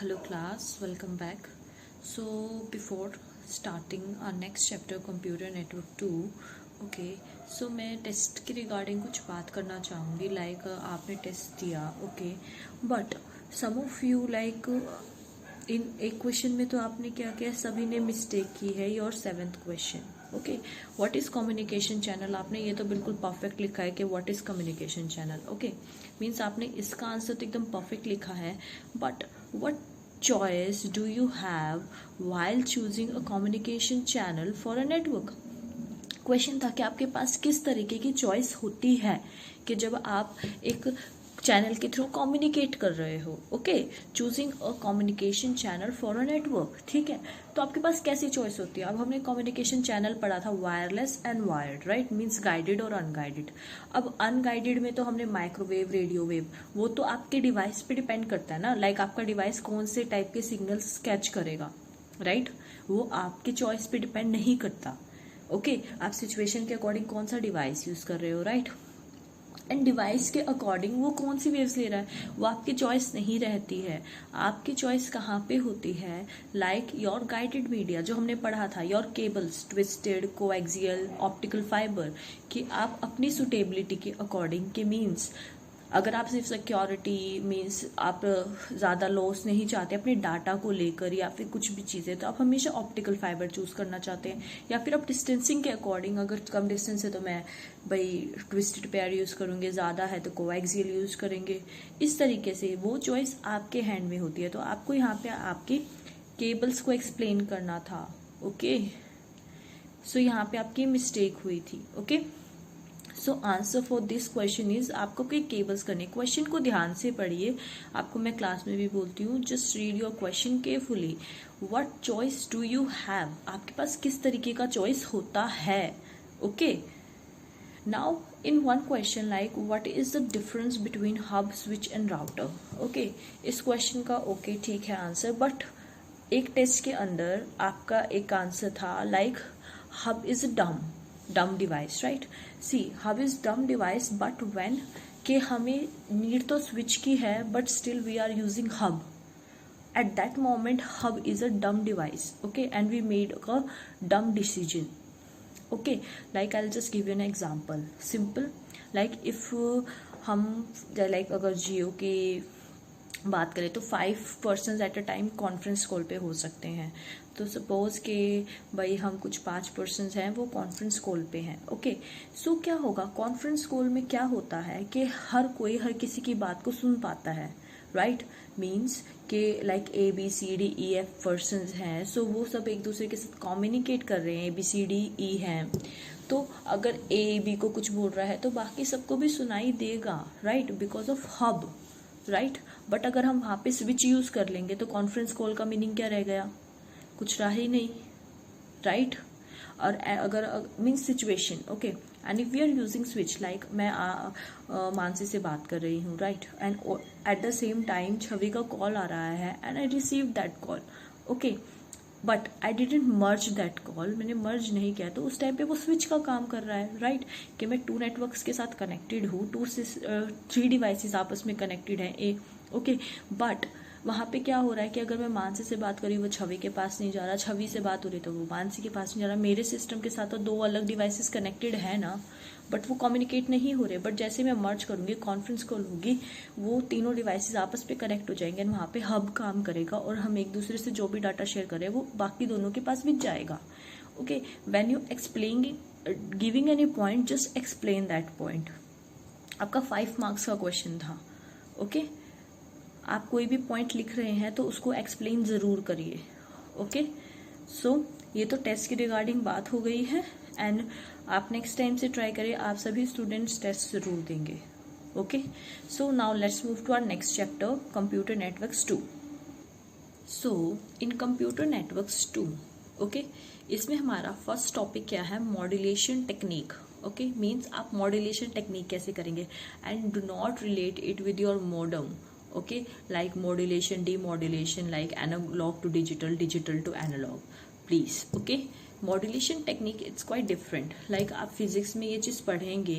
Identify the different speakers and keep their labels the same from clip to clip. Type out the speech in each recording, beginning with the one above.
Speaker 1: Hello class, welcome back. So before starting our next chapter computer network 2, okay, so मैं test के regarding कुछ बात करना चाहूँगी लाइक आपने टेस्ट दिया okay but some of you like in एक क्वेश्चन में तो आपने क्या किया, सभी ने मिस्टेक की है। Your 7th question okay, what is communication channel, आपने ये तो बिल्कुल परफेक्ट लिखा है कि what is communication channel okay, means आपने इसका आंसर तो एकदम परफेक्ट लिखा है। But what choice do you have while choosing a communication channel for a network? Question था कि आपके पास किस तरीके की चॉइस होती है कि जब आप एक चैनल के थ्रू कम्युनिकेट कर रहे हो okay, choosing a communication channel for a network. ठीक है, तो आपके पास कैसी चॉइस होती है। अब हमने कम्युनिकेशन चैनल पढ़ा था wireless and wired, right, means guided और अनगाइडेड। अब अनगाइडेड में तो हमने माइक्रोवेव, रेडियो वेव, वो तो आपके डिवाइस पे डिपेंड करता है ना, लाइक आपका डिवाइस कौन से टाइप के सिग्नल्स कैच करेगा, राइट, वो आपके चॉइस पे डिपेंड नहीं करता ओके। आप सिचुएशन के अकॉर्डिंग कौन सा डिवाइस यूज कर रहे हो, राइट, एंड डिवाइस के अकॉर्डिंग वो कौन सी वेव्स ले रहा है वो आपकी चॉइस नहीं रहती है। आपकी चॉइस कहाँ पे होती है, लाइक योर गाइडेड मीडिया जो हमने पढ़ा था, your cables, twisted, coaxial, optical fibre, कि आप अपनी सुटेबिलिटी के अकॉर्डिंग के मीन्स अगर आप सिर्फ सिक्योरिटी मीन्स आप ज़्यादा लॉस नहीं चाहते अपने डाटा को लेकर या फिर कुछ भी चीज़ें, तो आप हमेशा ऑप्टिकल फाइबर चूज़ करना चाहते हैं। या फिर आप डिस्टेंसिंग के अकॉर्डिंग, अगर कम डिस्टेंस है तो मैं भाई ट्विस्टेड पेयर यूज़ करूँगी, ज़्यादा है तो कोएक्सियल यूज़ करेंगे। इस तरीके से वो चॉइस आपके हैंड में होती है। तो आपको यहाँ पे आपके केबल्स को एक्सप्लेन करना था ओके, सो यहाँ पे आपकी मिस्टेक हुई थी okay. So answer for this question is, आपको कोई केबल्स करने, क्वेश्चन को ध्यान से पढ़िए, आपको मैं क्लास में भी बोलती हूँ, just read your question carefully. What choice do you have, आपके पास किस तरीके का चॉइस होता है okay. Now in one question like what is the difference between hub, switch and router okay, इस क्वेश्चन का ओके ठीक है आंसर, बट एक टेस्ट के अंदर आपका एक आंसर था like hub is dumb device, right? See, hub is dumb device, but when के हमें नीड तो स्विच की है but still we are using hub, at that moment hub is a dumb device okay, and we made a dumb decision okay. Like I'll just give you an example, simple, like if हम like अगर जियो की बात करें तो 5 persons at a time conference call पे हो सकते हैं। तो सपोज कि भाई हम कुछ 5 पर्सनस हैं वो कॉन्फ्रेंस कॉल पे हैं ओके। सो क्या होगा, कॉन्फ्रेंस कॉल में क्या होता है कि हर कोई हर किसी की बात को सुन पाता है, राइट, मीन्स कि लाइक ABCDEF पर्सनस हैं, सो वो सब एक दूसरे के साथ कम्युनिकेट कर रहे हैं, ABCDE हैं, तो अगर A को कुछ बोल रहा है तो बाकी सबको भी सुनाई देगा, right, because of hub, right. But अगर हम वहाँ पे स्विच यूज कर लेंगे तो कॉन्फ्रेंस कॉल का मीनिंग क्या रह गया, कुछ रहा ही नहीं, राइट। और अगर means situation okay, and if we are using switch like मैं मानसी से बात कर रही हूँ, right, and at the same time Chhavi का कॉल आ रहा है and I receive that call okay, but I didn't merge that call, मैंने मर्ज नहीं किया, तो उस टाइम पे वो स्विच का काम कर रहा है, राइट, कि मैं 2 नेटवर्क्स के साथ कनेक्टेड हूँ, 3 डिवाइसेस आपस में कनेक्टेड हैं ओके। बट वहाँ पे क्या हो रहा है कि अगर मैं मानसी से बात करी वो छवि के पास नहीं जा रहा, छवि से बात हो रही तो वो मानसी के पास नहीं जा रहा, मेरे सिस्टम के साथ तो 2 अलग डिवाइसेस कनेक्टेड है ना, बट वो कम्युनिकेट नहीं हो रहे। बट जैसे मैं मर्ज करूँगी, कॉन्फ्रेंस कॉल होगी, वो तीनों डिवाइसेस आपस पे कनेक्ट हो जाएंगे एंड वहाँ पे हब काम करेगा और हम एक दूसरे से जो भी डाटा शेयर कर रहे हैं वो बाकी दोनों के पास भी जाएगा okay. When you explain giving any point, just explain that point. आपका 5 मार्क्स का क्वेश्चन था ओके, आप कोई भी पॉइंट लिख रहे हैं तो उसको एक्सप्लेन ज़रूर करिए ओके। सो ये तो टेस्ट की रिगार्डिंग बात हो गई है एंड आप नेक्स्ट टाइम से ट्राई करिए, आप सभी स्टूडेंट्स टेस्ट ज़रूर देंगे okay. So now let's move to our next chapter computer networks 2। So in computer networks 2 okay, इसमें हमारा फर्स्ट टॉपिक क्या है, मॉड्यूलेशन टेक्निक ओके, मीन्स आप मॉड्यूलेशन टेक्निक कैसे करेंगे and do not relate it with your modern okay, like modulation, demodulation, like analog to digital, digital to analog, please okay. Modulation technique it's quite different, like आप physics में ये चीज़ पढ़ेंगे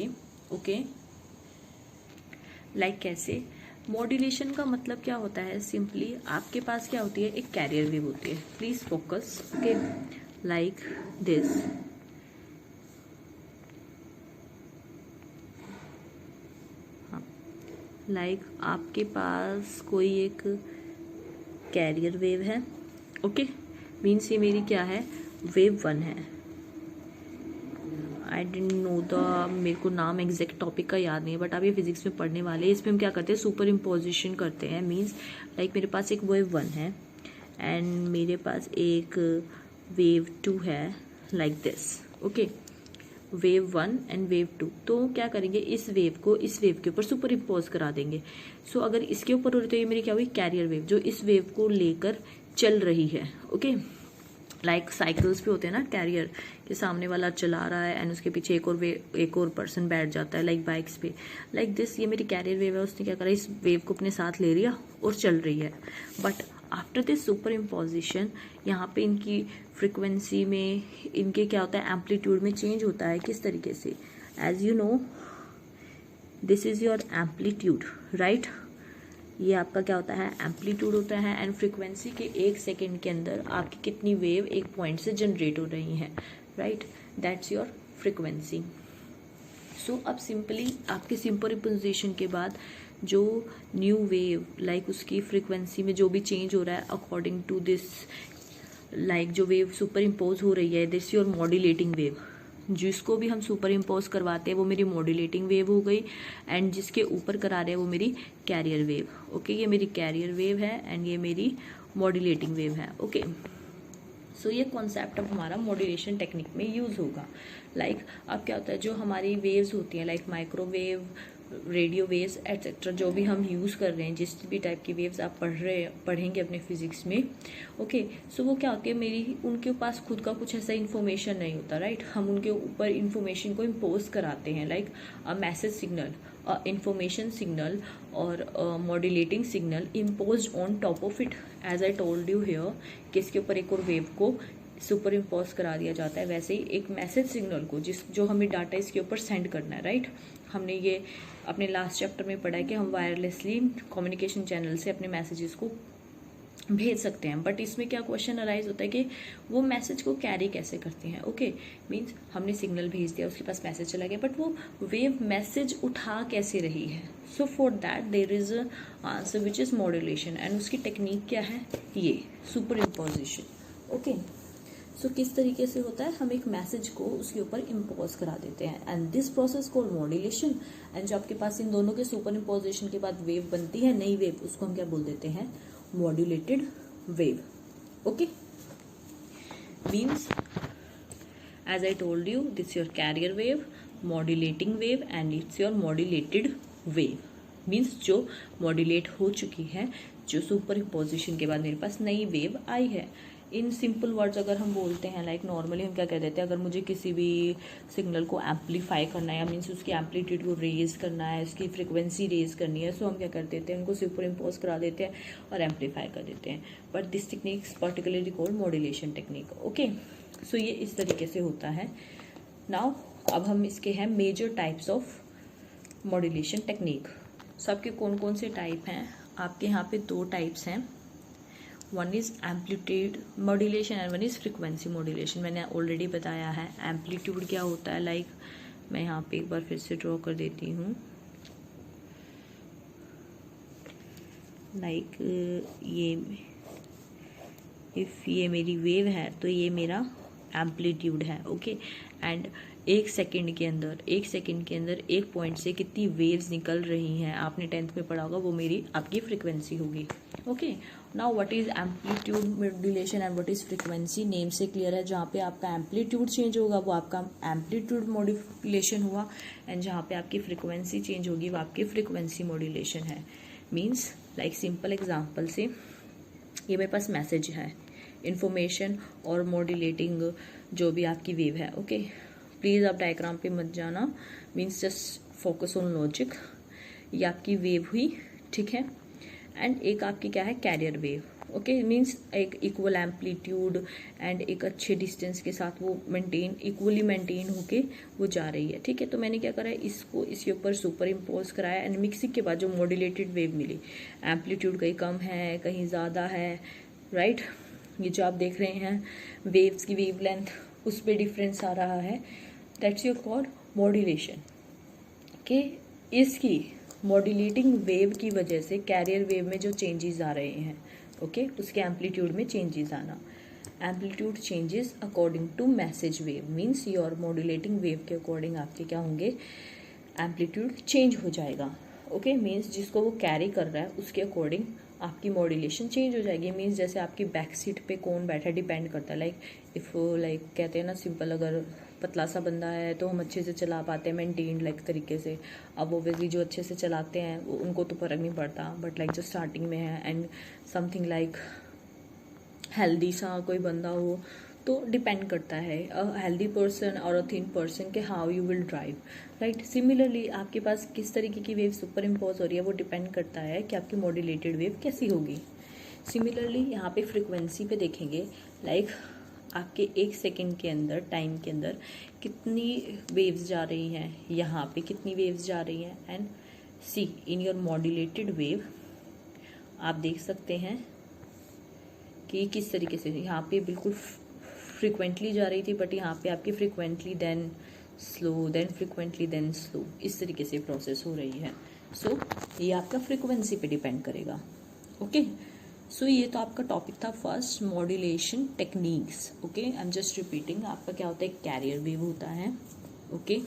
Speaker 1: okay, like कैसे modulation का मतलब क्या होता है, सिंपली आपके पास क्या होती है, एक कैरियर वेव होती है। Please focus, okay, like this. हाँ, लाइक आपके पास कोई एक कैरियर वेव है, ओके, मीन्स ये मेरी क्या है, वेव 1 है। आई डेंट नो द, मेरे को नाम एग्जैक्ट टॉपिक का याद नहीं है, बट आप ये फिजिक्स में पढ़ने वाले हैं। इसमें हम क्या करते हैं, सुपर इम्पोजिशन करते हैं। मीन्स लाइक मेरे पास एक वेव 1 है एंड मेरे पास एक वेव 2 है, like this, okay, wave 1 and wave 2। तो क्या करेंगे, इस वेव को इस वेव के ऊपर सुपर इम्पोज करा देंगे। सो अगर इसके ऊपर हो रही तो ये मेरी क्या हुई, कैरियर वेव, जो इस वेव को लेकर चल रही है, ओके। लाइक साइकिल्स पे होते हैं ना, कैरियर के सामने वाला चला रहा है एंड उसके पीछे एक और पर्सन बैठ जाता है, लाइक बाइक्स पे, लाइक दिस। ये मेरी कैरियर वेव है, उसने क्या करा, इस वेव को अपने साथ ले लिया और चल रही है। But after this super imposition, यहाँ पे इनकी फ्रिक्वेंसी में, इनके क्या होता है, एम्पलीट्यूड में चेंज होता है। किस तरीके से, as you know this is your amplitude, right. ये आपका क्या होता है, एम्पलीट्यूड होता है। एंड फ्रिक्वेंसी के 1 सेकेंड के अंदर आपकी कितनी वेव एक पॉइंट से जनरेट हो रही हैं, राइट, दैट्स योर फ्रिक्वेंसी। सो अब सिंपली आपके सुपर इम्पोजिशन के बाद जो न्यू वेव, लाइक उसकी फ्रिक्वेंसी में जो भी चेंज हो रहा है अकॉर्डिंग टू दिस, लाइक जो वेव सुपर इम्पोज हो रही है, दिस योर मॉड्यूलेटिंग वेव। जिसको भी हम सुपर इम्पोज करवाते हैं वो मेरी मॉड्यूलेटिंग वेव हो गई, एंड जिसके ऊपर करा रहे हैं वो मेरी कैरियर वेव, ओके। ये मेरी कैरियर वेव है एंड ये मेरी मॉड्यूलेटिंग वेव है, ओके। सो ये कॉन्सेप्ट अब हमारा मॉड्यूलेशन टेक्निक में यूज होगा। लाइक अब क्या होता है, जो हमारी वेव्स होती हैं, like microwave, radio waves etcetera, जो भी हम यूज़ कर रहे हैं, जिस भी टाइप की वेव्स आप पढ़ेंगे अपने फिजिक्स में, ओके। सो वो क्या होती है, मेरी उनके पास खुद का कुछ ऐसा इन्फॉर्मेशन नहीं होता, राइट। हम उनके ऊपर इन्फॉर्मेशन को इम्पोज कराते हैं, like a message signal, information signal और modulating signal impose on top of it. As I told you here कि इसके ऊपर एक और वेव को सुपर इम्पोज करा दिया जाता है। वैसे ही एक मैसेज सिग्नल को, जो हमें डाटा इसके ऊपर सेंड करना है, राइट। हमने ये अपने लास्ट चैप्टर में पढ़ा है कि हम वायरलेसली कम्युनिकेशन चैनल से अपने मैसेजेस को भेज सकते हैं। बट इसमें क्या क्वेश्चन अराइज होता है कि वो मैसेज को कैरी कैसे करते हैं, ओके। मीन्स हमने सिग्नल भेज दिया, उसके पास मैसेज चला गया, बट वो वेव मैसेज उठा कैसे रही है। So for that there is a answer which is modulation, and उसकी टेक्निक क्या है, ये सुपर इम्पोजिशन, ओके। सो किस तरीके से होता है, हम एक मैसेज को उसके ऊपर इम्पोज करा देते हैं, and this process called modulation. And जो आपके पास इन दोनों के सुपर इम्पोजिशन के बाद वेव बनती है, नई वेव, उसको हम क्या बोल देते हैं, modulated wave, okay. Means as I told you, this your carrier wave, modulating wave and it's your modulated wave. Means जो मॉड्यूलेट हो चुकी है, जो सुपर इम्पोजिशन के बाद मेरे पास नई वेव आई है। इन सिंपल वर्ड्स अगर हम बोलते हैं, लाइक नॉर्मली हम क्या कह देते हैं, अगर मुझे किसी भी सिग्नल को एम्पलीफाई करना है, मीन्स उसकी एम्पलीट्यूड को रेज करना है, उसकी फ्रिक्वेंसी रेज करनी है, सो हम क्या कर देते हैं, उनको सुपर इम्पोज करा देते हैं और एम्पलीफाई कर देते हैं। But this technique particularly called modulation technique, okay. So ये इस तरीके से होता है। नाउ अब हम इसके हैं major types of modulation technique. So आपके कौन कौन से टाइप हैं, आपके यहाँ पे 2 टाइप्स हैं, one is amplitude modulation and one is frequency modulation. मैंने ऑलरेडी बताया है एम्पलीट्यूड क्या होता है। लाइक मैं यहाँ पे एक बार फिर से ड्रॉ कर देती हूँ, लाइक ये इफ ये मेरी वेव है तो ये मेरा एम्पलीट्यूड है, ओके। एंड 1 सेकेंड के अंदर एक पॉइंट से कितनी वेव्स निकल रही हैं, आपने 10th में पढ़ा होगा, वो मेरी आपकी फ्रिक्वेंसी होगी, okay. Now what is amplitude modulation and what is frequency, name से क्लियर है। जहाँ पे आपका एम्पलीट्यूड चेंज होगा वो आपका एम्पलीट्यूड मॉड्यूलेशन हुआ, एंड जहाँ पे आपकी फ्रिक्वेंसी चेंज होगी वो आपकी फ्रिक्वेंसी मॉड्यूलेशन है। मीन्स लाइक सिंपल एग्जाम्पल से, ये मेरे पास मैसेज है, इन्फॉर्मेशन और मॉड्यूलेटिंग जो भी आपकी वेव है, ओके। प्लीज़ आप डायग्राम पे मत जाना, means just focus on logic. ये आपकी वेव हुई, ठीक है। एंड एक आपकी क्या है, कैरियर वेव, ओके, मीन्स एक इक्वल एम्पलीट्यूड एंड एक अच्छे डिस्टेंस के साथ वो इक्वली मेंटेन होके वो जा रही है। ठीक है, तो मैंने क्या करा है, इसको इसके ऊपर सुपर इम्पोज कराया एंड मिक्सिंग के बाद जो मॉड्यूलेटेड वेव मिली, एम्पलीट्यूड कहीं कम है कहीं ज़्यादा है, राइट। ये जो आप देख रहे हैं वेव्स की वेव लेंथ, उस पर डिफरेंस आ रहा है, that's your called modulation. Okay, इसकी मॉड्यूलेटिंग वेव की वजह से कैरियर वेव में जो चेंजेस आ रहे हैं, ओके, उसके एम्पलीट्यूड में चेंजेस आना, amplitude changes according to message wave, means your modulating wave के अकॉर्डिंग आपके क्या होंगे, एम्पलीट्यूड चेंज हो जाएगा। ओके, मीन्स जिसको वो कैरी कर रहा है उसके अकॉर्डिंग आपकी मॉड्यूलेशन चेंज हो जाएगी। मीन्स जैसे आपकी बैक सीट पे कौन बैठा डिपेंड करता है, लाइक कहते हैं ना सिंपल, अगर पतला सा बंदा है तो हम अच्छे से चला पाते हैं मेंटेन्ड लाइक तरीके से। अब ओबियसली जो अच्छे से चलाते हैं उनको तो फर्क नहीं पड़ता, बट लाइक जो स्टार्टिंग में है एंड समथिंग लाइक हेल्दी सा कोई बंदा हो तो डिपेंड करता है अ हेल्दी पर्सन और अ थिन पर्सन के how you will drive, right. Similarly आपके पास किस तरीके की वेव सुपर इम्पोज हो रही है वो डिपेंड करता है कि आपकी मॉड्यूलेटेड वेव कैसी होगी। सिमिलरली यहाँ पे फ्रिक्वेंसी पे देखेंगे, लाइक आपके 1 सेकेंड के अंदर टाइम के अंदर कितनी वेव्स जा रही हैं, यहाँ पे कितनी वेव्स जा रही हैं, and see in your modulated wave आप देख सकते हैं कि किस तरीके से यहाँ पे बिल्कुल फ्रिक्वेंटली जा रही थी, बट यहाँ पे आपकी frequently then slow then frequently then slow, इस तरीके से प्रोसेस हो रही है। सो ये आपका फ्रिक्वेंसी पे डिपेंड करेगा। ओके, सो ये तो आपका टॉपिक था first, modulation techniques. Okay, I am just repeating, आपका क्या होता है, कैरियर वेव होता है, ओके,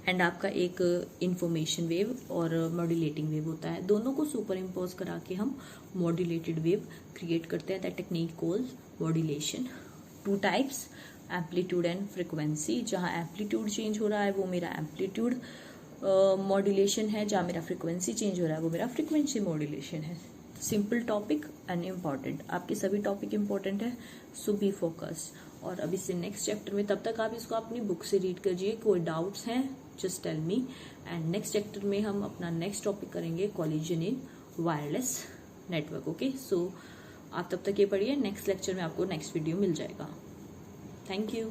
Speaker 1: एंड आपका एक इंफॉर्मेशन वेव और मॉड्यूलेटिंग वेव होता है। दोनों को सुपर इम्पोज करा के हम मॉड्यूलेटेड वेव क्रिएट करते हैं। That technique called modulation. 2 types, amplitude and frequency. जहाँ एम्पलीट्यूड चेंज हो रहा है वो मेरा एम्पलीट्यूड मॉड्यूलेशन है, जहाँ मेरा फ्रिक्वेंसी चेंज हो रहा है वो मेरा फ्रिक्वेंसी मॉड्यूलेशन है। सिंपल टॉपिक एंड इम्पॉर्टेंट, आपके सभी टॉपिक इम्पॉर्टेंट है, सो बी फोकस। और अभी से नेक्स्ट चैप्टर में, तब तक आप इसको अपनी बुक से रीड कीजिए, कोई डाउट्स हैं just tell me. And next chapter में हम अपना नेक्स्ट टॉपिक करेंगे collision in wireless network. Okay, so आप तब तक ये पढ़िए, नेक्स्ट लेक्चर में आपको नेक्स्ट वीडियो मिल जाएगा। Thank you.